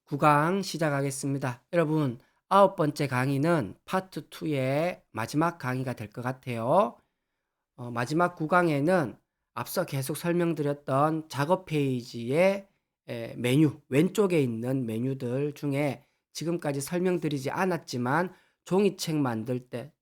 9강 시작하겠습니다. 여러분, 9번째 강의는 파트 2의 마지막 강의가 될 것 같아요. 마지막 9강에는 앞서 계속 설명드렸던 작업 페이지의 메뉴, 왼쪽에 있는 메뉴들 중에 지금까지 설명드리지 않았지만 종이책 만들 때,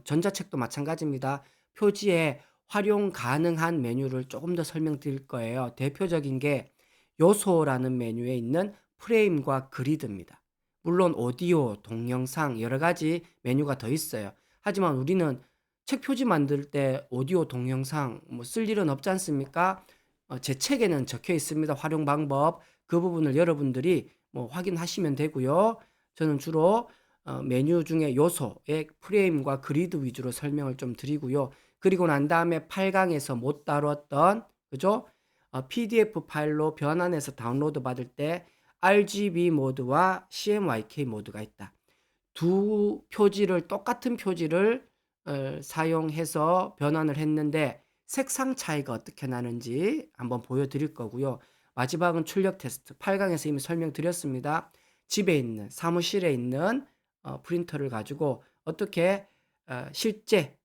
전자책도 마찬가지입니다. 표지에 활용 가능한 메뉴를 조금 더 설명드릴 거예요. 대표적인 게 요소라는 메뉴에 있는 프레임과 그리드입니다. 물론 오디오, 동영상 여러 가지 메뉴가 더 있어요. 하지만 우리는 책 표지 만들 때 오디오, 동영상 쓸 일은 없지 않습니까? 제 책에는 적혀 있습니다. 활용 방법. 그 부분을 여러분들이 확인하시면 되고요. 저는 주로 메뉴 중에 요소의 프레임과 그리드 위주로 설명을 좀 드리고요. 그리고 난 다음에 8강에서 못 다뤘던 그죠? PDF 파일로 변환해서 다운로드 받을 때 RGB 모드와 CMYK 모드가 있다. 두 표지를 똑같은 표지를 사용해서 변환을 했는데 색상 차이가 어떻게 나는지 한번 보여드릴 거고요. 마지막은 출력 테스트. 8강에서 이미 설명드렸습니다. 집에 있는 사무실에 있는 프린터를 가지고 어떻게 실제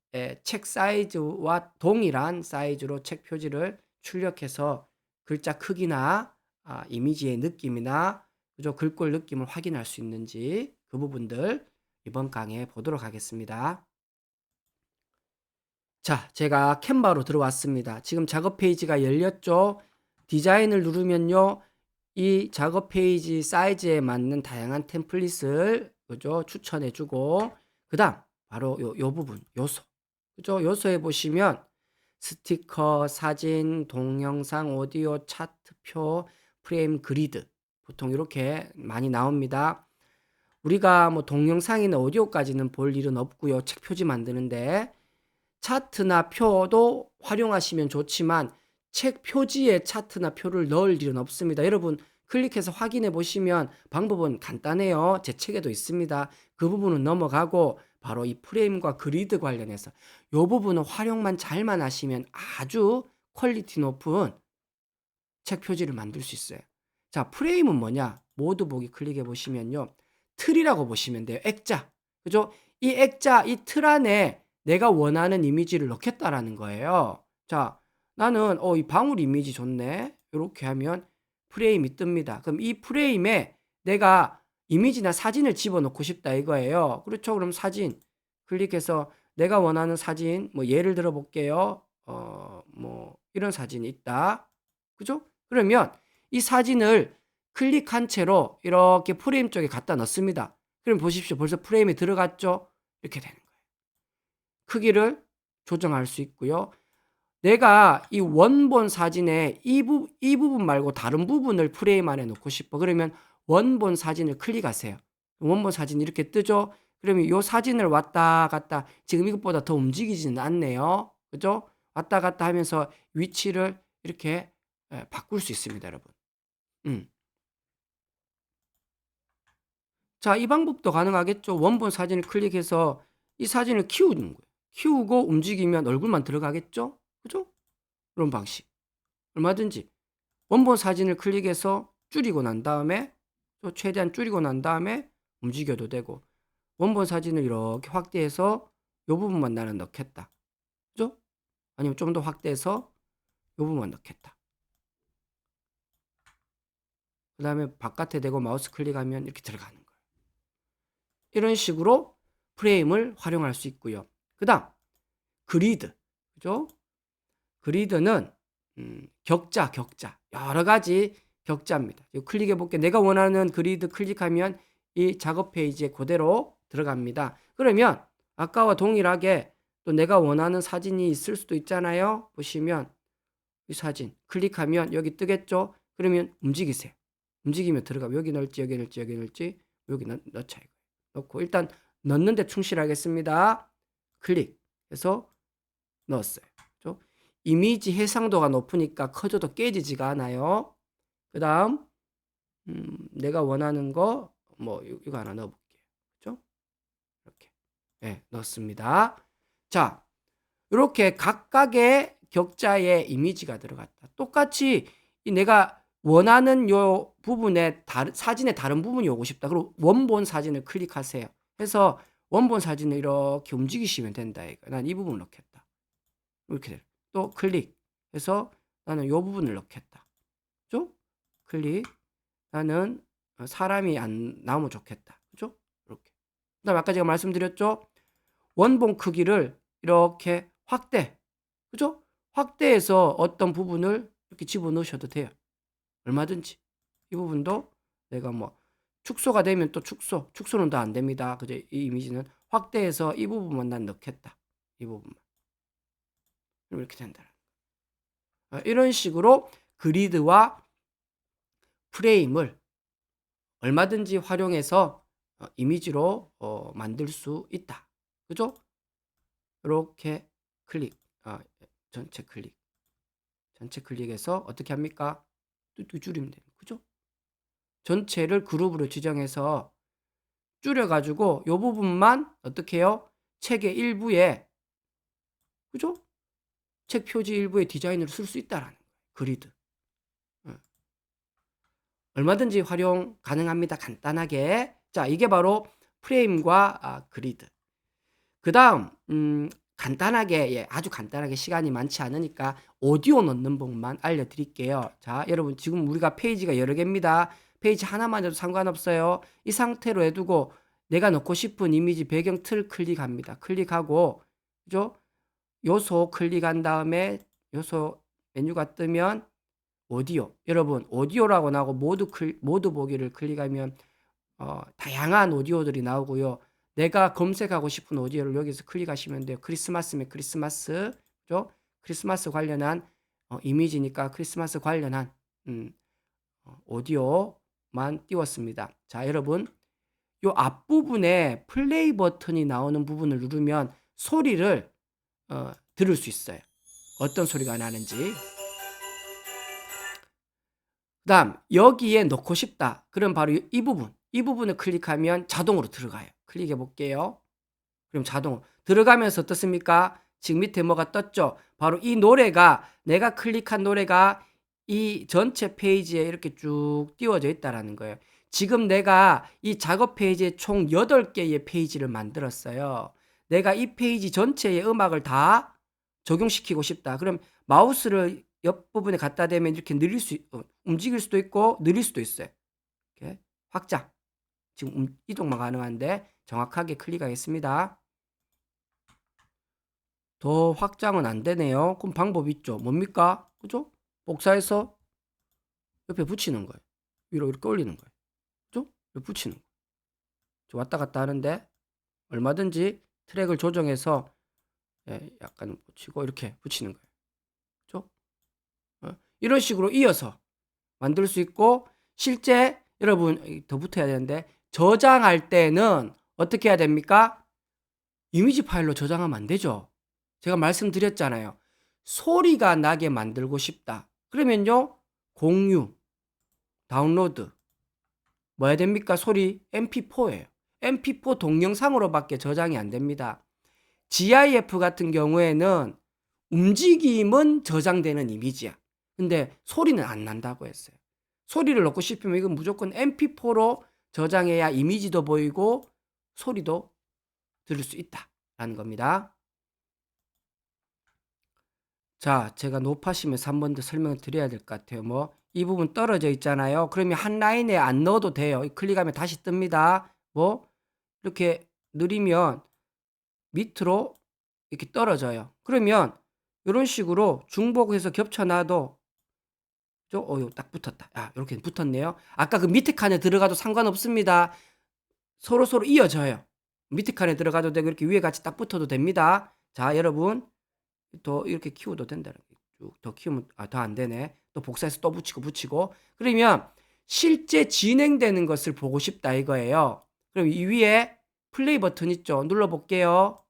책 사이즈와 동일한 사이즈로 책 표지를 출력해서 글자 크기나 이미지의 느낌이나 그죠? 글꼴 느낌을 확인할 수 있는지 그 부분들 이번 강의에 보도록 하겠습니다. 자, 제가 캔바로 들어왔습니다. 지금 작업 페이지가 열렸죠? 디자인을 누르면요. 이 작업 페이지 사이즈에 맞는 다양한 템플릿을 그죠? 추천해 주고 그다음 바로 요 부분 요소. 그죠? 요소에 보시면 스티커, 사진, 동영상, 오디오, 차트표, 프레임, 그리드 보통 이렇게 많이 나옵니다. 우리가 동영상이나 오디오까지는 볼 일은 없고요. 책 표지 만드는데 차트나 표도 활용하시면 좋지만 책 표지에 차트나 표를 넣을 일은 없습니다. 여러분 클릭해서 확인해 보시면 방법은 간단해요. 제 책에도 있습니다. 그 부분은 넘어가고 바로 이 프레임과 그리드 관련해서 이 부분은 활용만 잘만 하시면 아주 퀄리티 높은 책 표지를 만들 수 있어요. 자, 프레임은 뭐냐? 모두 보기 클릭해 보시면요. 틀이라고 보시면 돼요. 액자. 그죠? 이 액자, 이 틀 안에 내가 원하는 이미지를 넣겠다라는 거예요. 자, 나는 이 방울 이미지 좋네. 이렇게 하면 프레임이 뜹니다. 그럼 이 프레임에 내가 이미지나 사진을 집어넣고 싶다 이거예요. 그렇죠? 그럼 사진 클릭해서 내가 원하는 사진 예를 들어 볼게요. 이런 사진이 있다. 그죠? 그러면 이 사진을 클릭한 채로 이렇게 프레임 쪽에 갖다 넣습니다. 그럼 보십시오. 벌써 프레임에 들어갔죠? 이렇게 되는 거예요. 크기를 조정할 수 있고요. 내가 이 원본 사진의 이 부분 말고 다른 부분을 프레임 안에 넣고 싶어. 그러면 원본 사진을 클릭하세요. 원본 사진 이렇게 뜨죠? 그러면 이 사진을 왔다 갔다 지금 이것보다 더 움직이지는 않네요. 그죠? 왔다 갔다 하면서 위치를 이렇게 바꿀 수 있습니다, 여러분. 자, 이 방법도 가능하겠죠. 원본 사진을 클릭해서 이 사진을 키우는 거예요. 키우고 움직이면 얼굴만 들어가겠죠? 그죠? 그런 방식. 얼마든지 원본 사진을 클릭해서 줄이고 난 다음에 또 최대한 줄이고 난 다음에 움직여도 되고 원본 사진을 이렇게 확대해서 이 부분만 나는 넣겠다. 그죠? 아니면 좀 더 확대해서 이 부분만 넣겠다. 그 다음에 바깥에 대고 마우스 클릭하면 이렇게 들어가는 거예요. 이런 식으로 프레임을 활용할 수 있고요. 그 다음 그리드. 그죠? 그리드는 격자 여러 가지 격자입니다. 클릭해 볼게. 내가 원하는 그리드 클릭하면 이 작업 페이지에 그대로 들어갑니다. 그러면 아까와 동일하게 또 내가 원하는 사진이 있을 수도 있잖아요. 보시면 이 사진 클릭하면 여기 뜨겠죠? 그러면 움직이세요. 움직이면 들어가면 여기 넣을지 여기 넣을지 여기 넣을지 여기 넣자 이거. 넣고 일단 넣는 데 충실하겠습니다. 클릭해서 넣었어요. 그렇죠? 이미지 해상도가 높으니까 커져도 깨지지가 않아요. 그 다음 내가 원하는 거 이거 하나 넣어볼게요. 그렇죠? 이렇게 넣습니다. 자, 이렇게 각각의 격자에 이미지가 들어갔다. 똑같이 내가 원하는 요 부분에 사진의 다른 부분이 오고 싶다. 그리고 원본 사진을 클릭하세요. 해서 원본 사진을 이렇게 움직이시면 된다. 난 이 부분을 넣겠다. 이렇게 돼요. 또 클릭해서 나는 요 부분을 넣겠다. 그죠? 클릭. 나는 사람이 안 나오면 좋겠다. 그죠? 이렇게. 그다음 아까 제가 말씀드렸죠? 원본 크기를 이렇게 확대. 그죠? 확대해서 어떤 부분을 이렇게 집어넣으셔도 돼요. 얼마든지. 이 부분도 내가 뭐 축소가 되면 또 축소는 더 안 됩니다. 그죠? 이 이미지는 확대해서 이 부분만 난 넣겠다. 이 부분만. 이렇게 된다. 이런 식으로 그리드와 프레임을 얼마든지 활용해서 이미지로 만들 수 있다. 그죠? 이렇게 클릭, 전체 클릭해서 어떻게 합니까? 뚜 줄이면 돼요. 그죠? 전체를 그룹으로 지정해서 줄여가지고 이 부분만 어떻게 해요? 책의 일부에, 그죠? 책 표지 일부에 디자인으로 쓸 수 있다라는 거예요. 그리드. 얼마든지 활용 가능합니다. 간단하게. 자, 이게 바로 프레임과 그리드. 그 다음, 간단하게, 아주 간단하게 시간이 많지 않으니까 오디오 넣는 법만 알려드릴게요. 자, 여러분, 지금 우리가 페이지가 여러 개입니다. 페이지 하나만 해도 상관없어요. 이 상태로 해두고 내가 넣고 싶은 이미지 배경 틀 클릭합니다. 클릭하고, 그죠? 요소 클릭한 다음에 요소 메뉴가 뜨면 오디오. 여러분, 오디오라고 나오고 모두 보기를 클릭하면 다양한 오디오들이 나오고요. 내가 검색하고 싶은 오디오를 여기서 클릭하시면 돼요. 크리스마스면 크리스마스, 그죠? 크리스마스 관련한 이미지니까 크리스마스 관련한 오디오만 띄웠습니다. 자, 여러분, 요 앞부분에 플레이 버튼이 나오는 부분을 누르면 소리를 들을 수 있어요. 어떤 소리가 나는지. 그 다음 여기에 넣고 싶다. 그럼 바로 이 부분을 클릭하면 자동으로 들어가요. 클릭해 볼게요. 그럼 자동으로 들어가면서 어떻습니까? 지금 밑에 뭐가 떴죠? 바로 이 노래가, 내가 클릭한 노래가 이 전체 페이지에 이렇게 쭉 띄워져 있다라는 거예요. 지금 내가 이 작업 페이지에 총 8개의 페이지를 만들었어요. 내가 이 페이지 전체의 음악을 다 적용시키고 싶다. 그럼 마우스를 옆부분에 갖다 대면 이렇게 움직일 수도 있고 느릴 수도 있어요. 이렇게 확장. 지금 이동만 가능한데 정확하게 클릭하겠습니다. 더 확장은 안 되네요. 그럼 방법 있죠. 뭡니까? 그죠? 복사해서 옆에 붙이는 거예요. 위로 이렇게 올리는 거예요. 그죠? 이렇게 붙이는 거예요. 왔다 갔다 하는데 얼마든지 트랙을 조정해서 약간 붙이고 이렇게 붙이는 거예요. 그죠? 이런 식으로 이어서 만들 수 있고, 실제 여러분 더 붙어야 되는데 저장할 때는 어떻게 해야 됩니까? 이미지 파일로 저장하면 안 되죠. 제가 말씀드렸잖아요. 소리가 나게 만들고 싶다. 그러면요, 공유, 다운로드 뭐 해야 됩니까? 소리 mp4예요. mp4 동영상으로밖에 저장이 안 됩니다. GIF 같은 경우에는 움직임은 저장되는 이미지야. 근데 소리는 안 난다고 했어요. 소리를 넣고 싶으면 이건 무조건 mp4로 저장해야 이미지도 보이고 소리도 들을 수 있다라는 겁니다. 자, 제가 높아지면서 한 번 더 설명을 드려야 될 것 같아요. 뭐 이 부분 떨어져 있잖아요. 그러면 한 라인에 안 넣어도 돼요. 클릭하면 다시 뜹니다. 뭐 이렇게 누르면 밑으로 이렇게 떨어져요. 그러면 이런 식으로 중복해서 겹쳐놔도 딱 붙었다. 이렇게 붙었네요. 아까 그 밑에 칸에 들어가도 상관없습니다. 서로 이어져요. 밑에 칸에 들어가도 되고 이렇게 위에 같이 딱 붙어도 됩니다. 자, 여러분 더 이렇게 키워도 된다는 거예요. 쭉 더 키우면 더 안 되네. 또 복사해서 또 붙이고 그러면 실제 진행되는 것을 보고 싶다 이거예요. 그럼 이 위에 플레이 버튼 있죠? 눌러 볼게요.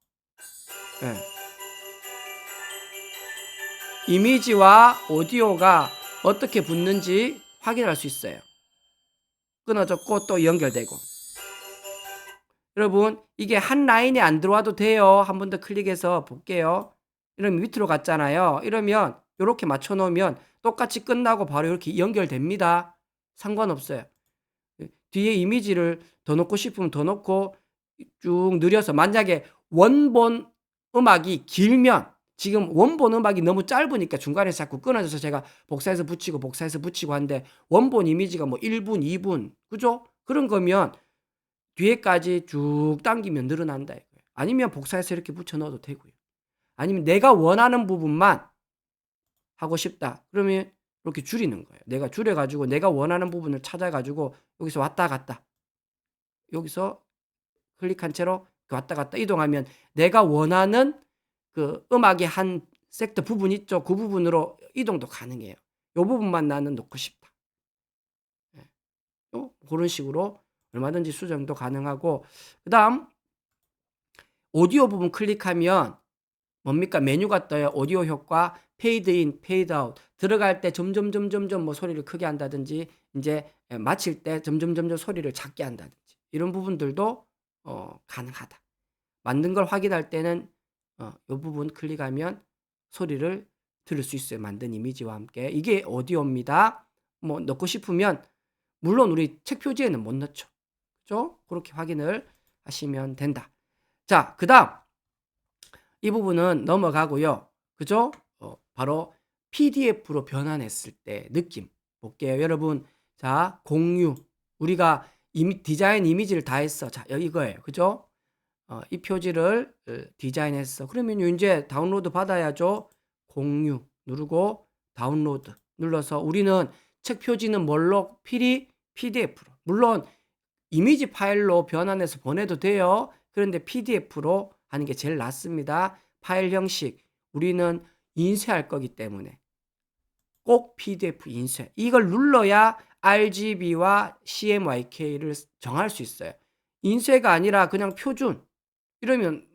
네. 이미지와 오디오가 어떻게 붙는지 확인할 수 있어요. 끊어졌고 또 연결되고. 여러분, 이게 한 라인에 안 들어와도 돼요. 한 번 더 클릭해서 볼게요. 이러면 밑으로 갔잖아요. 이러면 이렇게 맞춰 놓으면 똑같이 끝나고 바로 이렇게 연결됩니다. 상관없어요. 뒤에 이미지를 더 넣고 싶으면 더 넣고 쭉 늘려서 만약에 원본 음악이 길면 지금 원본 음악이 너무 짧으니까 중간에 자꾸 끊어져서 제가 복사해서 붙이고 하는데 원본 이미지가 뭐 1분, 2분 그죠? 그런 거면 뒤에까지 쭉 당기면 늘어난다 이거예요. 아니면 복사해서 이렇게 붙여 넣어도 되고요. 아니면 내가 원하는 부분만 하고 싶다. 그러면 이렇게 줄이는 거예요. 내가 줄여가지고 내가 원하는 부분을 찾아가지고 여기서 왔다 갔다 여기서 클릭한 채로 왔다 갔다 이동하면 내가 원하는 그 음악의 한 섹터 부분 있죠. 그 부분으로 이동도 가능해요. 이 부분만 나는 넣고 싶다. 그런 식으로 얼마든지 수정도 가능하고 그 다음 오디오 부분 클릭하면 뭡니까? 메뉴가 떠요. 오디오 효과, 페이드 인, 페이드 아웃. 들어갈 때 점점 뭐 소리를 크게 한다든지 이제 마칠 때 점점 소리를 작게 한다든지 이런 부분들도 가능하다. 만든 걸 확인할 때는 이 부분 클릭하면 소리를 들을 수 있어요. 만든 이미지와 함께. 이게 오디오입니다. 뭐 넣고 싶으면 물론 우리 책 표지에는 못 넣죠. 그죠? 그렇게 확인을 하시면 된다. 자, 그다음 이 부분은 넘어가고요. 그죠? 바로 PDF로 변환했을 때 느낌 볼게요. 여러분, 자, 공유. 우리가 디자인 이미지를 다 했어. 자, 이거예요. 그죠? 이 표지를 디자인했어. 그러면 이제 다운로드 받아야죠. 공유 누르고 다운로드 눌러서 우리는 책 표지는 뭘로? PDF로. 물론 이미지 파일로 변환해서 보내도 돼요. 그런데 PDF로 하는 게 제일 낫습니다. 파일 형식 우리는 인쇄할 거기 때문에 꼭 PDF 인쇄. 이걸 눌러야 RGB와 CMYK를 정할 수 있어요. 인쇄가 아니라 그냥 표준. 이러면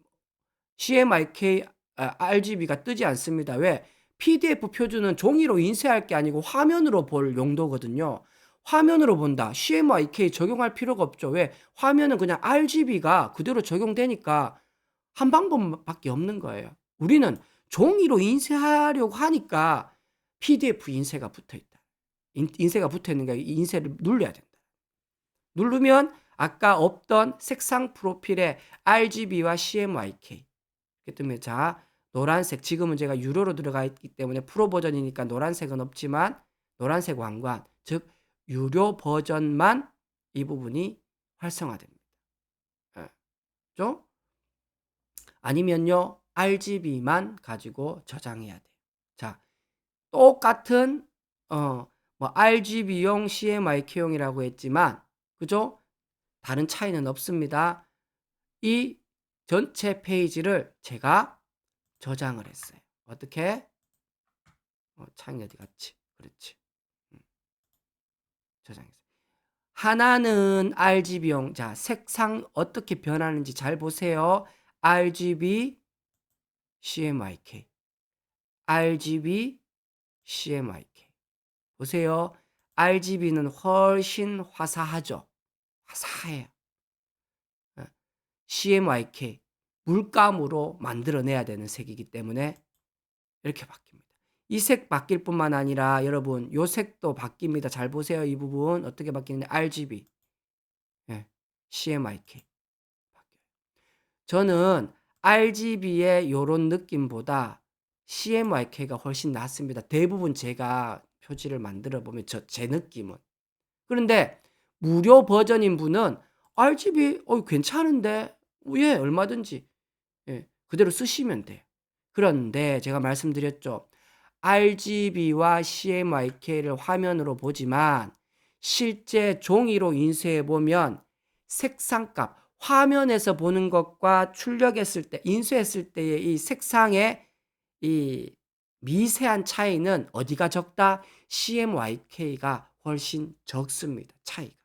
CMYK, RGB가 뜨지 않습니다. 왜? PDF 표준은 종이로 인쇄할 게 아니고 화면으로 볼 용도거든요. 화면으로 본다. CMYK 적용할 필요가 없죠. 왜? 화면은 그냥 RGB가 그대로 적용되니까 한 방법밖에 없는 거예요. 우리는 종이로 인쇄하려고 하니까 PDF 인쇄가 붙어 있다. 인쇄가 붙어 있는 게 인쇄를 눌러야 된다. 누르면 아까 없던 색상 프로필에 RGB와 CMYK 그렇기 때문에 자 노란색 지금은 제가 유료로 들어가 있기 때문에 프로 버전이니까 노란색은 없지만 노란색 왕관 즉 유료 버전만 이 부분이 활성화됩니다. 그렇죠? 아니면요 RGB만 가지고 저장해야 돼요. 자 똑같은 뭐 RGB용 CMYK용이라고 했지만 그죠? 다른 차이는 없습니다. 이 전체 페이지를 제가 저장을 했어요. 어떻게? 창이 어디 갔지? 그렇지. 저장했어요. 하나는 RGB용. 자, 색상 어떻게 변하는지 잘 보세요. RGB, CMYK. RGB, CMYK. 보세요. RGB는 훨씬 화사하죠. 화사해요. CMYK 물감으로 만들어내야 되는 색이기 때문에 이렇게 바뀝니다. 이 색 바뀔 뿐만 아니라 여러분 요 색도 바뀝니다. 잘 보세요. 이 부분 어떻게 바뀌는지 RGB, CMYK 바뀌어요. 저는 RGB의 요런 느낌보다 CMYK가 훨씬 낫습니다. 대부분 제가 표지를 만들어 보면 제 느낌은. 그런데 무료 버전인 분은 RGB 괜찮은데 예 얼마든지 그대로 쓰시면 돼요. 그런데 제가 말씀드렸죠. RGB와 CMYK를 화면으로 보지만 실제 종이로 인쇄해 보면 색상값 화면에서 보는 것과 출력했을 때 인쇄했을 때의 이 색상의 이 미세한 차이는 어디가 적다? CMYK가 훨씬 적습니다. 차이가.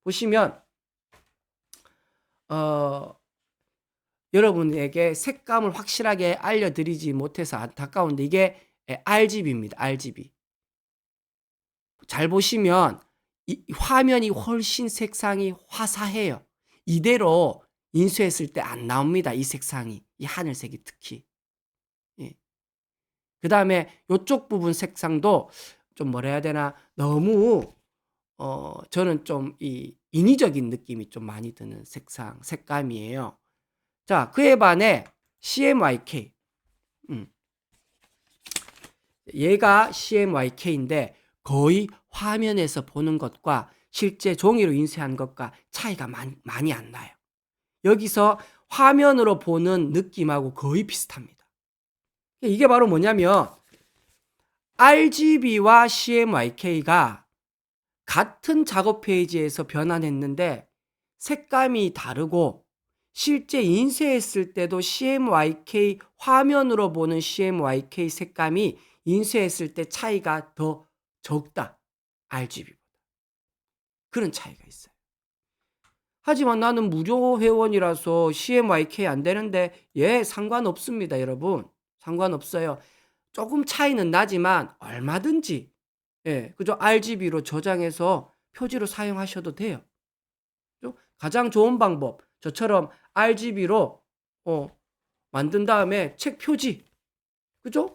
보시면 여러분에게 색감을 확실하게 알려드리지 못해서 안타까운데 이게 RGB입니다. RGB. 잘 보시면 이 화면이 훨씬 색상이 화사해요. 이대로 인쇄했을 때 안 나옵니다. 이 색상이. 이 하늘색이 특히. 예. 그 다음에 이쪽 부분 색상도 좀 뭐라 해야 되나 너무 저는 좀 이 인위적인 느낌이 좀 많이 드는 색감이에요. 자, 그에 반해 CMYK. 얘가 CMYK인데 거의 화면에서 보는 것과 실제 종이로 인쇄한 것과 차이가 많이 안 나요. 여기서 화면으로 보는 느낌하고 거의 비슷합니다. 이게 바로 뭐냐면 RGB와 CMYK가 같은 작업 페이지에서 변환했는데 색감이 다르고 실제 인쇄했을 때도 CMYK 화면으로 보는 CMYK 색감이 인쇄했을 때 차이가 더 적다. RGB보다. 그런 차이가 있어요. 하지만 나는 무료 회원이라서 CMYK 안 되는데 상관없습니다, 여러분. 상관없어요. 조금 차이는 나지만 얼마든지 그죠? RGB로 저장해서 표지로 사용하셔도 돼요. 가장 좋은 방법, 저처럼 RGB로 만든 다음에 책 표지, 그죠?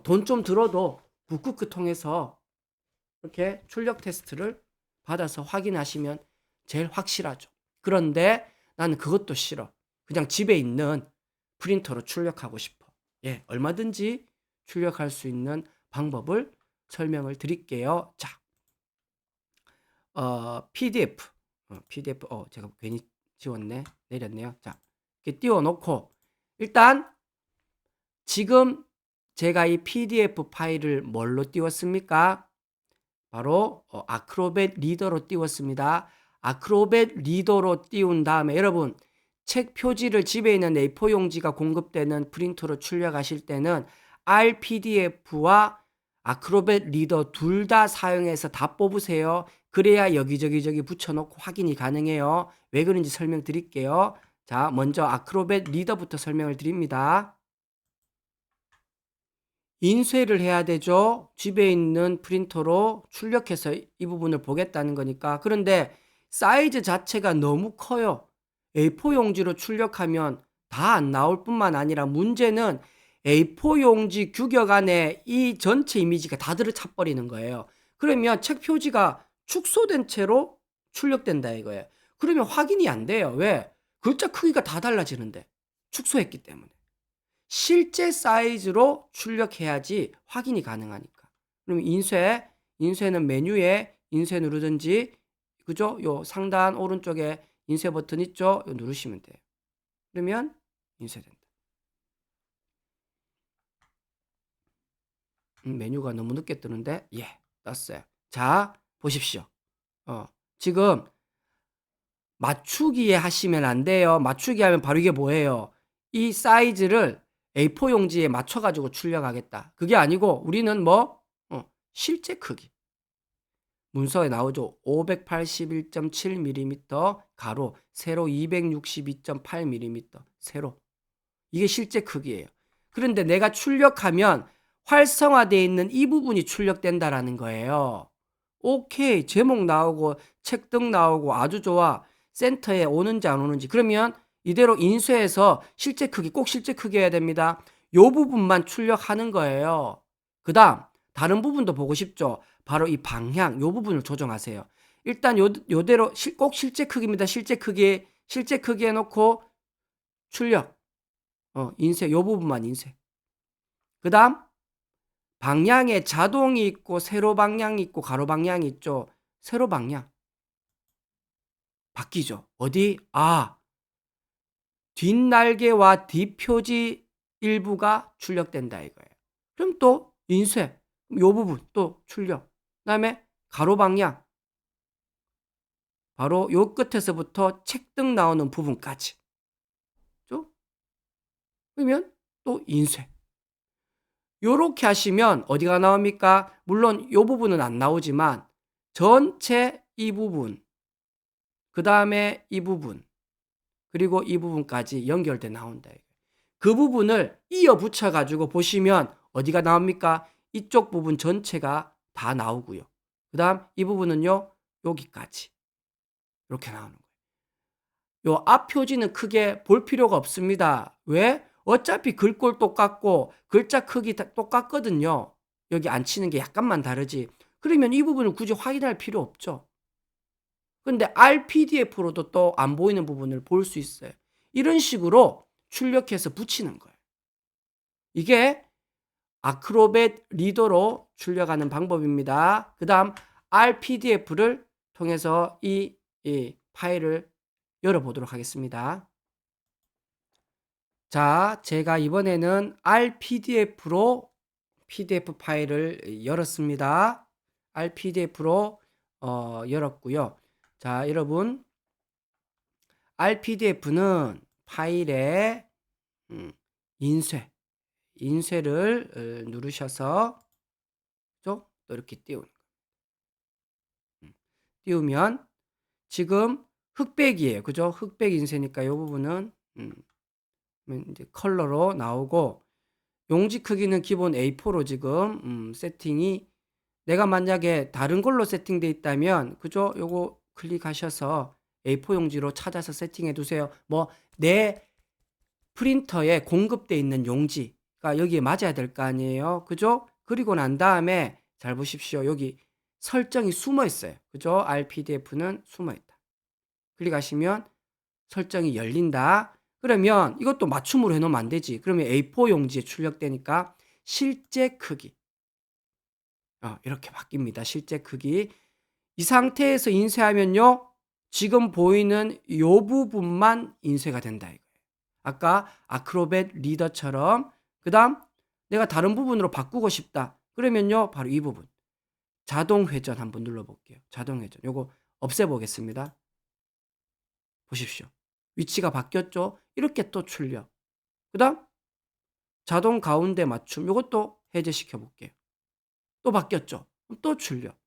돈 좀 들어도 북크크 통해서 이렇게 출력 테스트를 받아서 확인하시면 제일 확실하죠. 그런데 나는 그것도 싫어. 그냥 집에 있는 프린터로 출력하고 싶어. 얼마든지 출력할 수 있는 방법을 설명을 드릴게요. 자, PDF. PDF, 제가 괜히 지웠네. 내렸네요. 자, 이렇게 띄워놓고, 일단, 지금 제가 이 PDF 파일을 뭘로 띄웠습니까? 바로, 아크로벳 리더로 띄웠습니다. 아크로벳 리더로 띄운 다음에, 여러분, 책 표지를 집에 있는 A4 용지가 공급되는 프린터로 출력하실 때는 RPDF와 아크로벳 리더 둘 다 사용해서 다 뽑으세요. 그래야 여기저기 붙여놓고 확인이 가능해요. 왜 그런지 설명드릴게요. 자, 먼저 아크로벳 리더부터 설명을 드립니다. 인쇄를 해야 되죠. 집에 있는 프린터로 출력해서 이 부분을 보겠다는 거니까. 그런데 사이즈 자체가 너무 커요. A4 용지로 출력하면 다 안 나올 뿐만 아니라 문제는 A4 용지 규격 안에 이 전체 이미지가 다 들어차 버리는 거예요. 그러면 책 표지가 축소된 채로 출력된다 이거예요. 그러면 확인이 안 돼요. 왜? 글자 크기가 다 달라지는데. 축소했기 때문에. 실제 사이즈로 출력해야지 확인이 가능하니까. 그럼 인쇄는 메뉴에 인쇄 누르든지, 그죠? 요 상단 오른쪽에 인쇄 버튼 있죠? 요 누르시면 돼요. 그러면 인쇄된다. 메뉴가 너무 늦게 뜨는데, 떴어요. 자, 보십시오. 지금 맞추기에 하시면 안 돼요. 맞추기 하면 바로 이게 뭐예요? 이 사이즈를 A4 용지에 맞춰가지고 출력하겠다. 그게 아니고 우리는 실제 크기. 문서에 나오죠. 581.7mm 가로, 세로 262.8mm 세로. 이게 실제 크기예요. 그런데 내가 출력하면 활성화되어 있는 이 부분이 출력된다라는 거예요. 오케이. 제목 나오고 책등 나오고 아주 좋아. 센터에 오는지 안 오는지. 그러면 이대로 인쇄해서 실제 크기, 꼭 실제 크기여야 됩니다. 요 부분만 출력하는 거예요. 그 다음 다른 부분도 보고 싶죠. 바로 이 방향, 요 부분을 조정하세요. 일단 요대로 꼭 실제 크기입니다. 실제 크기 해놓고 출력, 인쇄, 요 부분만 인쇄. 그 다음 방향에 자동이 있고 세로 방향이 있고 가로 방향이 있죠. 세로 방향 바뀌죠. 어디? 뒷날개와 뒷표지 일부가 출력된다 이거예요. 그럼 또 인쇄, 요 부분 또 출력. 그다음에 가로 방향, 바로 요 끝에서부터 책등 나오는 부분까지. 그러면 또 인쇄. 요렇게 하시면 어디가 나옵니까? 물론 요 부분은 안 나오지만 전체 이 부분, 그 다음에 이 부분, 그리고 이 부분까지 연결돼 나온다. 그 부분을 이어 붙여 가지고 보시면 어디가 나옵니까? 이쪽 부분 전체가 다 나오고요. 그 다음 이 부분은요, 여기까지 이렇게 나오는 거예요. 요 앞 표지는 크게 볼 필요가 없습니다. 왜? 어차피 글꼴 똑같고 글자 크기 다 똑같거든요. 여기 안 치는 게 약간만 다르지. 그러면 이 부분을 굳이 확인할 필요 없죠. 근데 RPDF로도 또 안 보이는 부분을 볼 수 있어요. 이런 식으로 출력해서 붙이는 거예요. 이게 아크로벳 리더로 출력하는 방법입니다. 그 다음 RPDF를 통해서 이 파일을 열어보도록 하겠습니다. 자, 제가 이번에는 RPDF로 PDF 파일을 열었습니다. RPDF로 열었고요. 자, 여러분 RPDF는 파일에 인쇄를 누르셔서 또 이렇게 띄우는 거예요. 띄우면 지금 흑백이에요. 그죠? 흑백 인쇄니까 이 부분은 이제 컬러로 나오고, 용지 크기는 기본 A4로 지금 세팅이, 내가 만약에 다른 걸로 세팅돼 있다면 그죠? 요거 클릭하셔서 A4 용지로 찾아서 세팅해 두세요. 뭐 내 프린터에 공급돼 있는 용지가 여기에 맞아야 될 거 아니에요. 그죠? 그리고 난 다음에 잘 보십시오. 여기 설정이 숨어 있어요. 그죠? RPDF는 숨어 있다. 클릭하시면 설정이 열린다. 그러면 이것도 맞춤으로 해놓으면 안 되지. 그러면 A4 용지에 출력되니까 실제 크기 이렇게 바뀝니다. 실제 크기. 이 상태에서 인쇄하면요, 지금 보이는 이 부분만 인쇄가 된다 이거예요. 아까 아크로벳 리더처럼. 그 다음 내가 다른 부분으로 바꾸고 싶다 그러면요, 바로 이 부분 자동 회전 한번 눌러볼게요. 자동 회전 요거 없애보겠습니다. 보십시오. 위치가 바뀌었죠. 이렇게 또 출력. 그 다음 자동 가운데 맞춤 요것도 해제시켜 볼게요. 또 바뀌었죠. 또 출력.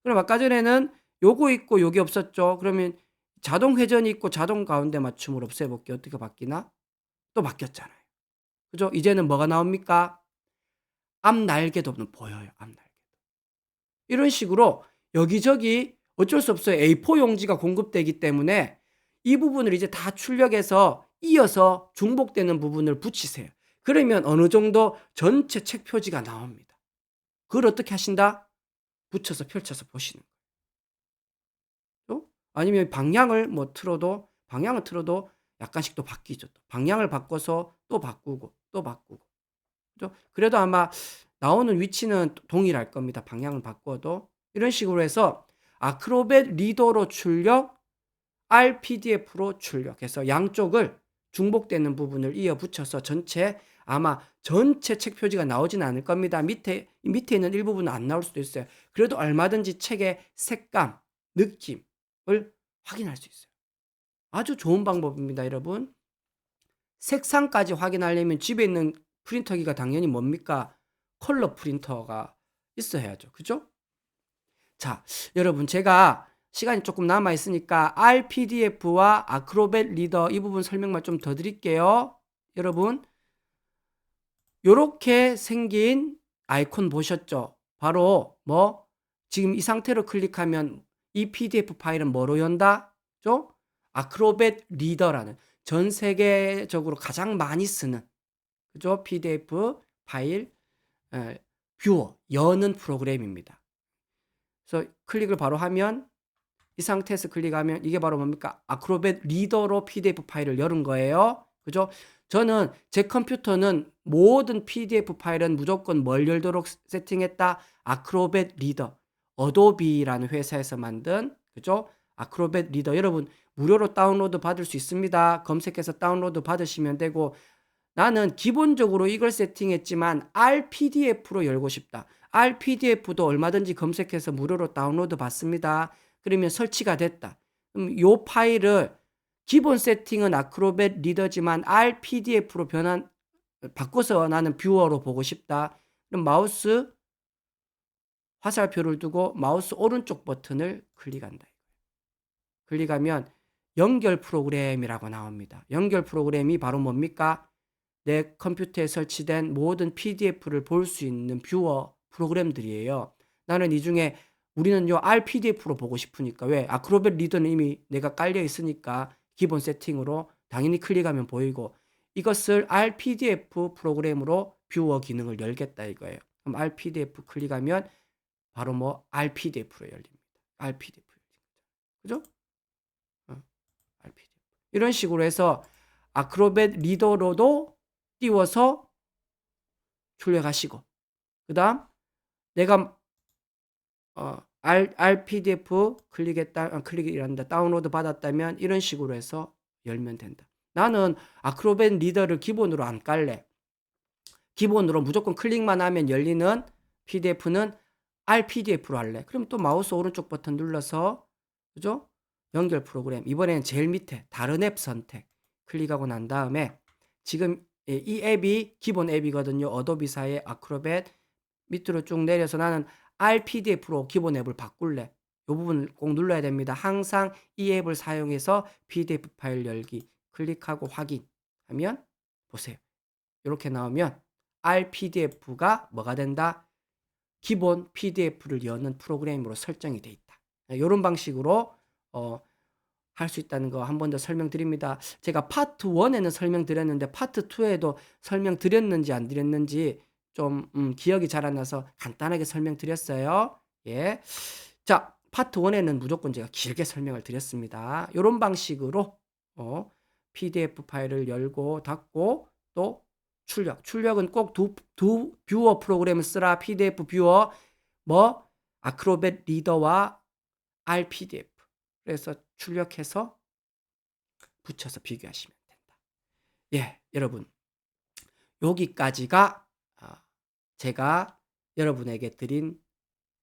그럼 아까 전에는 요거 있고 요게 없었죠. 그러면 자동 회전이 있고 자동 가운데 맞춤으로 없애볼게요. 어떻게 바뀌나? 또 바뀌었잖아요. 그죠? 이제는 뭐가 나옵니까? 앞 날개도 보여요. 앞 날개. 이런 식으로 여기저기 어쩔 수 없어요. A4 용지가 공급되기 때문에 이 부분을 이제 다 출력해서 이어서 중복되는 부분을 붙이세요. 그러면 어느 정도 전체 책 표지가 나옵니다. 그걸 어떻게 하신다? 붙여서 펼쳐서 보시는 거예요. 아니면 방향을 틀어도 약간씩 또 바뀌죠. 또 방향을 바꿔서 또 바꾸고 또 바꾸고. 그죠? 그래도 아마 나오는 위치는 동일할 겁니다. 방향을 바꿔도. 이런 식으로 해서 아크로벳 리더로 출력, RPDF로 출력해서 양쪽을 중복되는 부분을 이어 붙여서 아마 전체 책 표지가 나오지는 않을 겁니다. 밑에 있는 일부분은 안 나올 수도 있어요. 그래도 얼마든지 책의 색감, 느낌을 확인할 수 있어요. 아주 좋은 방법입니다, 여러분. 색상까지 확인하려면 집에 있는 프린터기가 당연히 뭡니까? 컬러 프린터가 있어야죠. 그죠? 자, 여러분 제가 시간이 조금 남아 있으니까 RPDF와 아크로벳 리더 이 부분 설명만 좀 더 드릴게요. 여러분 요렇게 생긴 아이콘 보셨죠? 바로 지금 이 상태로 클릭하면 이 PDF 파일은 뭐로 연다? 아크로벳 리더라는 전 세계적으로 가장 많이 쓰는 그죠? PDF 파일 뷰어 여는 프로그램입니다. 그래서 클릭을 바로 하면 이 상태에서 클릭하면 이게 바로 뭡니까? 아크로벳 리더로 PDF 파일을 열은 거예요. 그죠? 저는 제 컴퓨터는 모든 PDF 파일은 무조건 뭘 열도록 세팅했다? 아크로벳 리더. 어도비라는 회사에서 만든 그죠? 아크로벳 리더. 여러분 무료로 다운로드 받을 수 있습니다. 검색해서 다운로드 받으시면 되고, 나는 기본적으로 이걸 세팅했지만 RPDF로 열고 싶다. RPDF도 얼마든지 검색해서 무료로 다운로드 받습니다. 그러면 설치가 됐다. 그럼 이 파일을 기본 세팅은 아크로벳 리더지만 RPDF로 바꿔서 나는 뷰어로 보고 싶다. 그럼 마우스 화살표를 두고 마우스 오른쪽 버튼을 클릭한다. 클릭하면 연결 프로그램이라고 나옵니다. 연결 프로그램이 바로 뭡니까? 내 컴퓨터에 설치된 모든 PDF를 볼 수 있는 뷰어 프로그램들이에요. 나는 이 중에 우리는 RPDF로 보고 싶으니까, 왜? 아크로벳 리더는 이미 내가 깔려 있으니까 기본 세팅으로 당연히 클릭하면 보이고, 이것을 RPDF 프로그램으로 뷰어 기능을 열겠다 이거예요. 그럼 RPDF 클릭하면 바로 뭐 RPDF로 열립니다. RPDF 그죠? RPDF 이런 식으로 해서 아크로벳 리더로도 띄워서 출력하시고 그다음 내가 RPDF 클릭이란다 다운로드 받았다면 이런 식으로 해서 열면 된다. 나는 아크로벳 리더를 기본으로 안 깔래. 기본으로 무조건 클릭만 하면 열리는 PDF는 RPDF로 할래. 그럼 또 마우스 오른쪽 버튼 눌러서 그죠? 연결 프로그램 이번에는 제일 밑에 다른 앱 선택 클릭하고 난 다음에 지금 이 앱이 기본 앱이거든요. 어도비사의 아크로벳 밑으로 쭉 내려서 나는 RPDF로 기본 앱을 바꿀래. 이 부분 꼭 눌러야 됩니다. 항상 이 앱을 사용해서 PDF 파일 열기 클릭하고 확인하면 보세요. 이렇게 나오면 RPDF가 뭐가 된다? 기본 PDF를 여는 프로그램으로 설정이 돼 있다. 이런 방식으로 할 수 있다는 거 한 번 더 설명드립니다. 제가 파트 1에는 설명드렸는데 파트 2에도 설명드렸는지 안 드렸는지 좀 기억이 잘 안 나서 간단하게 설명드렸어요. 예. 자, 파트 1에는 무조건 제가 길게 설명을 드렸습니다. 이런 방식으로 PDF 파일을 열고 닫고 또 출력은 꼭 두 뷰어 프로그램을 쓰라. PDF 뷰어 뭐 아크로벳 리더와 RPDF 그래서 출력해서 붙여서 비교하시면 된다. 예, 여러분 여기까지가 제가 여러분에게 드린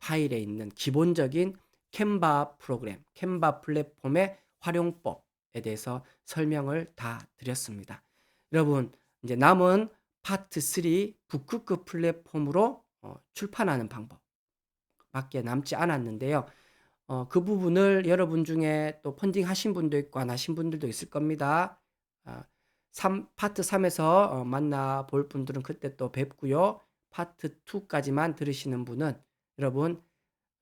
파일에 있는 기본적인 캔바 프로그램, 캔바 플랫폼의 활용법에 대해서 설명을 다 드렸습니다. 여러분 이제 남은 파트 3 북크크 플랫폼으로 출판하는 방법밖에 남지 않았는데요. 그 부분을 여러분 중에 또 펀딩 하신 분도 있고 안 하신 분들도 있을 겁니다. 파트 3에서 만나볼 분들은 그때 또 뵙고요. 파트 2까지만 들으시는 분은 여러분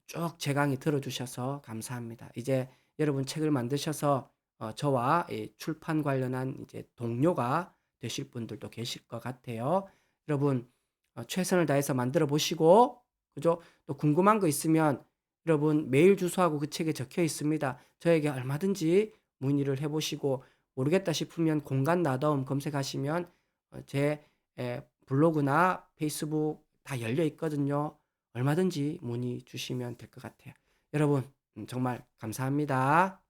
쭉 제 강의 들어주셔서 감사합니다. 이제 여러분 책을 만드셔서 저와 출판 관련한 이제 동료가 되실 분들도 계실 것 같아요. 여러분 최선을 다해서 만들어 보시고 그죠? 또 궁금한 거 있으면 여러분 메일 주소하고 그 책에 적혀 있습니다. 저에게 얼마든지 문의를 해보시고 모르겠다 싶으면 공간 나다움 검색하시면 제 블로그나 페이스북 다 열려 있거든요. 얼마든지 문의 주시면 될 것 같아요. 여러분 정말 감사합니다.